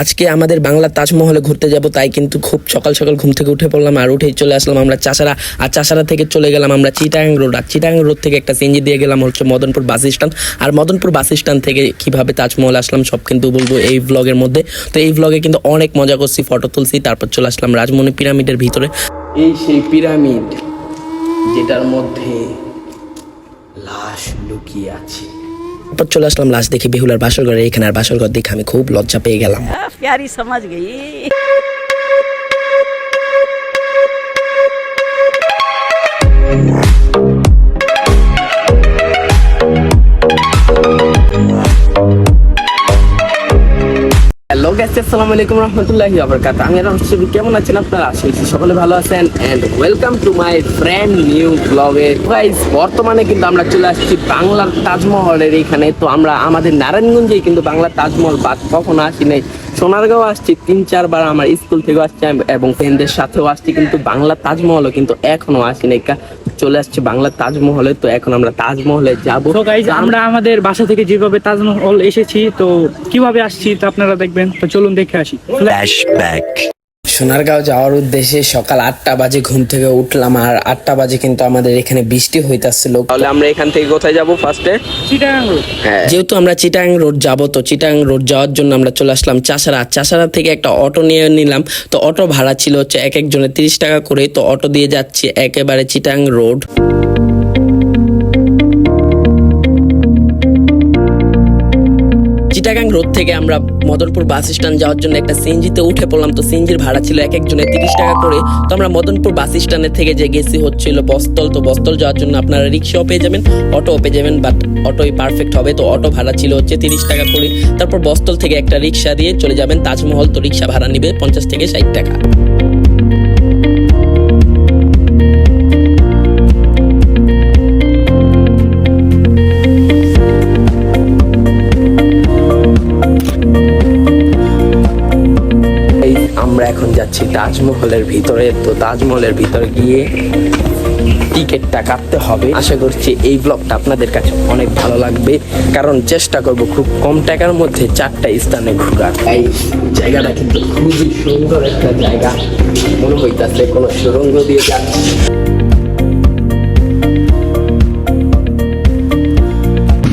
আজকে আমাদের বাংলা তাজমহলে ঘুরতে যাব, তাই কিন্তু খুব সকাল সকাল ঘুম থেকে উঠে পড়লাম আর উঠেই চলে আসলাম আমরা চাষারা। আর চাষারা থেকে চলে গেলাম আমরা চিটাগাং রোড। আর চিটাগাং রোড থেকে একটা সিএনজি দিয়ে গেলাম হচ্ছে মদনপুর বাস স্ট্যান্ড। আর মদনপুর বাস স্ট্যান্ড থেকে কিভাবে তাজমহল আসলাম সব কিন্তু বলবো এই ব্লগের মধ্যে। তো এই ব্লগে কিন্তু অনেক মজা করছি, ফটো তুলছি, তারপর চলে আসলাম রাজমণি পিরামিডের ভিতরে। এই সেই পিরামিড যেটার মধ্যে লাশ লুকিয়ে আছে। তারপর চলে আসলাম লাশ দেখে বেহুলার বাসর ঘরে। এখানে আর বাসর ঘর দেখে আমি খুব লজ্জা পেয়ে গেলাম। प्यारी समझ गई। হ্যালো গাইস, আসসালামু আলাইকুম রাহমাতুল্লাহি ওয়া বারাকাতুহু। আমি রাসূল, কেমন আছেন আপনারা? আশা করি সকলে ভালো আছেন and welcome to my brand new ব্লগে। গাইস, বর্তমানে কিন্তু আমরা চলে আসছি বাংলার তাজমহলের এখানে। তো আমরা আমাদের নারায়ণগঞ্জেই কিন্তু বাংলার তাজমহল কখনো আসি নাই। সোনারগাঁও আসছি 3-4 বার, আমার স্কুল থেকে আসছি এবং ফ্রেন্ডদের সাথেও আসছি, কিন্তু বাংলার তাজমহলও কিন্তু এখনো আসি নাই। চলে আসছে বাংলার তাজমহলে, তো এখন আমরা তাজমহলে যাবো। তো গাইজ, আমরা আমাদের বাসা থেকে যেভাবে তাজমহল এসেছি, তো কিভাবে আসছি তা আপনারা দেখবেন। তো চলুন দেখে আসি। সোনারগাঁও যাওয়ার উদ্দেশ্যে সকাল 8টা বাজে ঘুম থেকে উঠলাম। আর 8টা বাজে কিন্তু আমাদের এখানে বৃষ্টি হইতাছিল। তাহলে আমরা এখান থেকে কোথায় যাব ফার্স্টে? চিটাগাং রোড। যেহেতু আমরা চিটাগাং রোড যাব, তো চিটাগাং রোড যাওয়ার জন্য আমরা চলে আসলাম চাষারা। চাষারা থেকে একটা অটো নিয়ে নিলাম। তো অটো ভাড়া ছিল হচ্ছে এক একজনের 30 টাকা করে। তো অটো দিয়ে যাচ্ছি একেবারে চিটাগাং রোড। চিটাগাং রোড থেকে আমরা মদনপুর বাস স্ট্যান্ড যাওয়ার জন্য একটা সিএনজিতে উঠে পড়লাম। তো সিএনজির ভাড়া ছিল এক একজনের 30 টাকা করে। তো আমরা মদনপুর বাস স্ট্যান্ডের থেকে যে গেছি হচ্ছিল বস্তল। তো বস্তল যাওয়ার জন্য আপনারা রিক্সাও পেয়ে যাবেন, অটোও পেয়ে যাবেন, বাট অটোই পারফেক্ট হবে। তো অটো ভাড়া ছিল হচ্ছে 30 টাকা করে। তারপর বস্তল থেকে একটা রিক্সা দিয়ে চলে যাবেন তাজমহল। তো রিক্সা ভাড়া নিবে 50 থেকে 60 টাকা। আমরা এখন যাচ্ছি তাজমহলের ভিতরে। তো তাজমহলের ভিতরে গিয়ে টিকিটটা কাটতে হবে। আশা করছি এই ব্লগটা আপনাদের কাছে অনেক ভালো লাগবে, কারণ চেষ্টা করব খুব কম টাকার মধ্যে 4টা স্থানে ঘোরার। এই জায়গাটা কিন্তু খুবই সুন্দর একটা জায়গা, মনে হইতাছে কোনো সুড়ঙ্গ দিয়ে যাচ্ছে।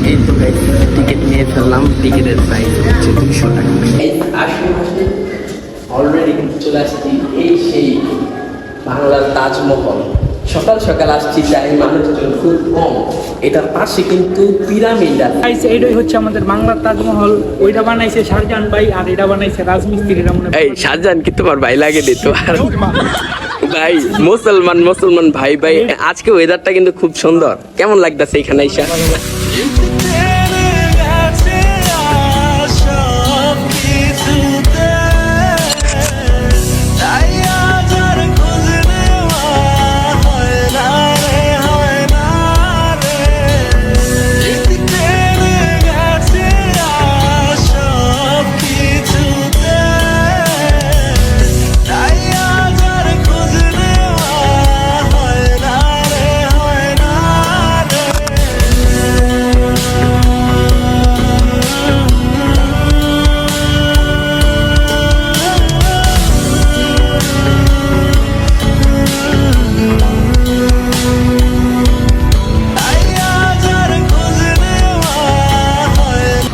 এই তো গাইস, টিকিট নিয়ে ফেললাম। টিকিটের প্রাইস হচ্ছে 200 টাকা। আশেপাশে অলরেডি কিন্তু চলে আসছি এই সেই বাংলার তাজমহল। সকাল সকাল আসছি, তাই মানুষজন খুব কম। এটার পাশে কিন্তু পিরামিড আছে। গাইজ, এইটাই হচ্ছে আমাদের বাংলার তাজমহল। ওইটা বানাইছে শাহজাহান ভাই, আর এটা বানাইছে রাজমিস্ত্রিরা। মনে এই শাহজাহান কি তোমার ভাই লাগে দিত? ভাই মুসলমান ভাই ভাই। আজকে ওয়েদারটা কিন্তু খুব সুন্দর। কেমন লাগতেছে এখানে এসে?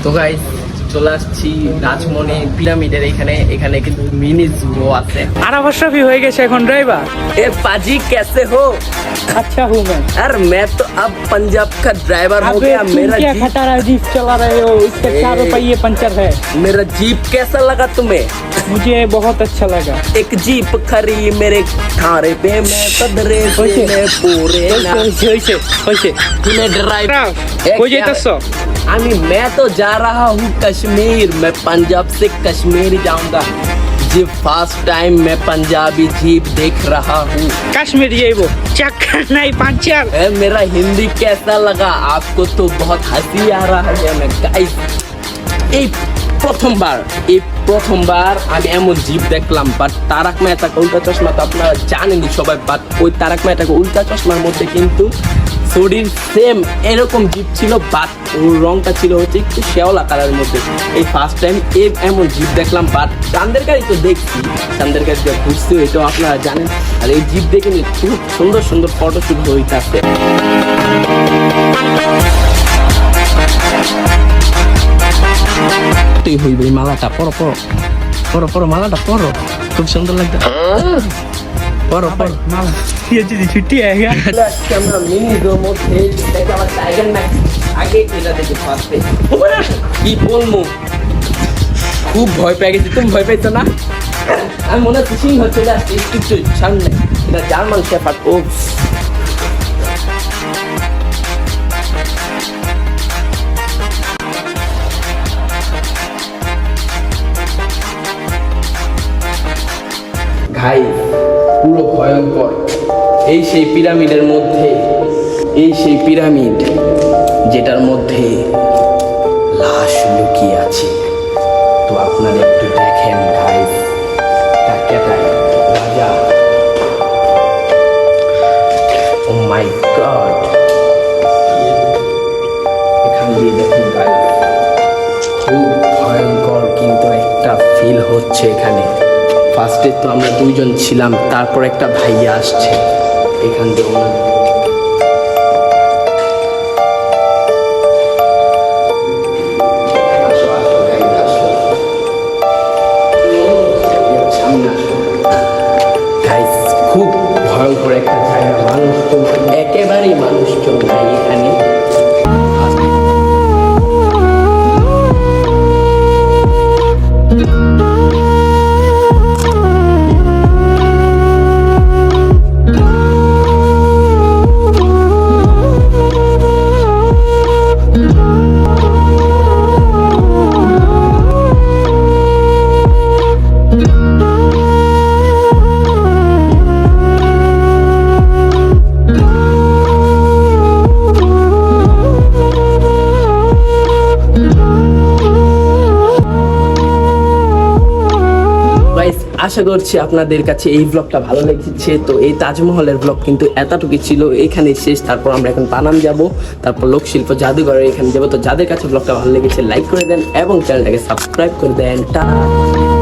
তো গাইস, চলে আসছি রাজমণি পিরামিডের এখানে। এখানে কিন্তু মিনি জুও আছে। আরাফাত শফি হয়ে গেছে এখন ড্রাইভার। এ पाजी कैसे हो? अच्छा हूँ मैं। यार मैं तो अब पंजाब का ड्राइवर हो गया। तुम क्या खटारा जीप चला रहे हो? इसके 4 रुपये पंचर है। मेरा जीप कैसा लगा तुम्हें? मुझे बहुत अच्छा लगा। एक जीप खरी मेरे थारे पे, मैं पदरे से मैं पूरे ना। तूने ड्राइव कोई जेतसो? मैं तो जा रहा हूँ कश्मीर। मैं पंजाब से कश्मीर जाऊंगा जी। फर्स्ट टाइम मैं पंजाबी जीप देख रहा हूँ। कश्मीर ये वो चक्कर नहीं पंचर। मेरा हिंदी कैसा लगा आपको? तो बहुत हंसी आ रहा है। मैं गाइस, এই প্রথমবার প্রথমবার আমি এমন জিপ দেখলাম। বাট তারক মেহতা কা উল্টা চশমা তো আপনারা জানেনই সবাই। বাট ওই তারক মেহতা কা উল্টা চশমার মধ্যে কিন্তু শরীর সেম এরকম জিপ ছিল, বাট ওর রংটা ছিল হচ্ছে একটু শ্যাওলা কালারের মধ্যে। এই ফার্স্ট টাইম এমন জিপ দেখলাম। বাট চান্দের গাড়ি তো দেখছি, চান্দের গাড়ি দিয়ে ঘুরছি, এটাও আপনারা জানেন। আর এই জিপ দেখে নিয়ে খুব সুন্দর সুন্দর ফটোশ্যুট হইতে আসছে। তুই হইবে এই মালাটা পরো পরো পরো পরো মালাটা পরো, খুব সুন্দর লাগবে। পরো পরো মালা ছুটি আজকে আমরা মিনির মধ্যে দেখে আমার টাইগার না আগে এটা দেখে ফার্স্টে কি বলবো, খুব ভয় পেয়ে গেছি। তুমি ভয় পাইছো না? আমি মনে হচ্ছে সিংহ চলে আসছে একটু সামনে। এটা জার্মান শেফার্ড। ও ভাই পুরো ভয়ঙ্কর। এই সেই পিরামিডের মধ্যে, এই সেই পিরামিড যেটার মধ্যে লাশ লুকিয়ে আছে। তো আপনারা একটু দেখেন ভাই, রাজা। ও মাই গড, এখান দিয়ে দেখুন ভাই, খুব ভয়ঙ্কর কিন্তু একটা ফিল হচ্ছে এখানে। ফার্স্টে তো আমরা দুইজন ছিলাম, তারপর একটা ভাইয়া আসছে এখান দিয়ে। খুব ভয়ঙ্কর একটা জায়গা, মানুষজন একেবারেই মানুষজন নাই এখানে। আশা করছি আপনাদের কাছে এই ব্লগটা ভালো লেগেছে। তো এই তাজমহলের ব্লগ কিন্তু এতটুকু ছিল, এখানে শেষ। তারপর আমরা এখন পানাম যাব, তারপর লোকশিল্প জাদুঘরে এখানে যাবো। তো যাদের কাছে ব্লগটা ভালো লেগেছে লাইক করে দেন এবং চ্যানেলটাকে সাবস্ক্রাইব করে দেন। টাটা।